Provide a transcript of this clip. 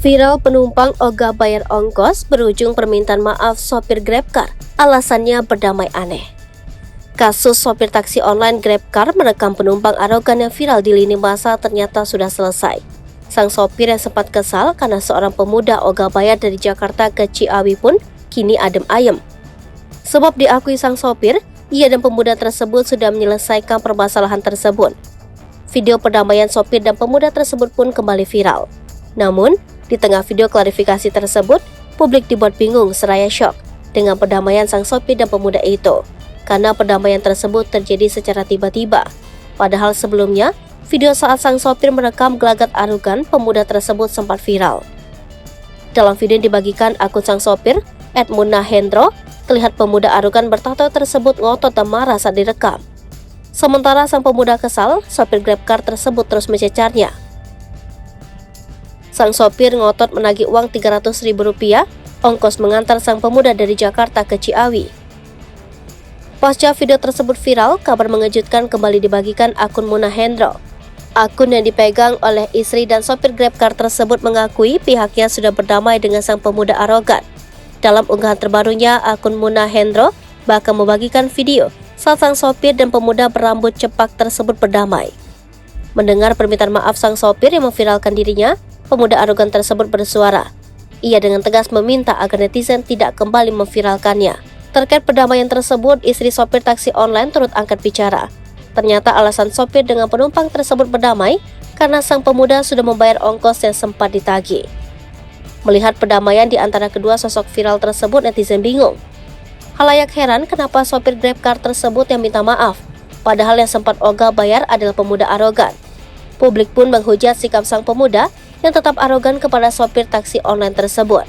Viral penumpang ogah bayar ongkos berujung permintaan maaf sopir GrabCar, alasannya berdamai aneh. Kasus sopir taksi online GrabCar merekam penumpang arogan yang viral di lini masa ternyata sudah selesai. Sang sopir yang sempat kesal karena seorang pemuda ogah bayar dari Jakarta ke Ciawi pun kini adem ayem. Sebab diakui sang sopir, ia dan pemuda tersebut sudah menyelesaikan permasalahan tersebut. Video perdamaian sopir dan pemuda tersebut pun kembali viral. Namun, di tengah video klarifikasi tersebut, publik dibuat bingung seraya syok dengan perdamaian sang sopir dan pemuda itu, karena perdamaian tersebut terjadi secara tiba-tiba. Padahal sebelumnya, video saat sang sopir merekam gelagat arogan pemuda tersebut sempat viral. Dalam video yang dibagikan akun sang sopir, @munahendro, terlihat pemuda arogan bertato tersebut ngotot dan marah saat direkam. Sementara sang pemuda kesal, sopir GrabCar tersebut terus mencecarnya. Sang sopir ngotot menagih uang Rp300.000 ongkos mengantar sang pemuda dari Jakarta ke Ciawi. Pasca video tersebut viral, kabar mengejutkan kembali dibagikan akun Munahendro. Akun yang dipegang oleh istri dan sopir GrabCar tersebut mengakui pihaknya sudah berdamai dengan sang pemuda arogan. Dalam unggahan terbarunya, akun Munahendro bahkan membagikan video saat sang sopir dan pemuda berambut cepak tersebut berdamai. Mendengar permintaan maaf sang sopir yang memviralkan dirinya, pemuda arogan tersebut bersuara. Ia dengan tegas meminta agar netizen tidak kembali memviralkannya. Terkait perdamaian tersebut, istri sopir taksi online turut angkat bicara. Ternyata alasan sopir dengan penumpang tersebut berdamai karena sang pemuda sudah membayar ongkos yang sempat ditagih. Melihat perdamaian di antara kedua sosok viral tersebut, netizen bingung. Halayak heran kenapa sopir GrabCar tersebut yang minta maaf, padahal yang sempat ogah bayar adalah pemuda arogan. Publik pun menghujat sikap sang pemuda yang tetap arogan kepada sopir taksi online tersebut.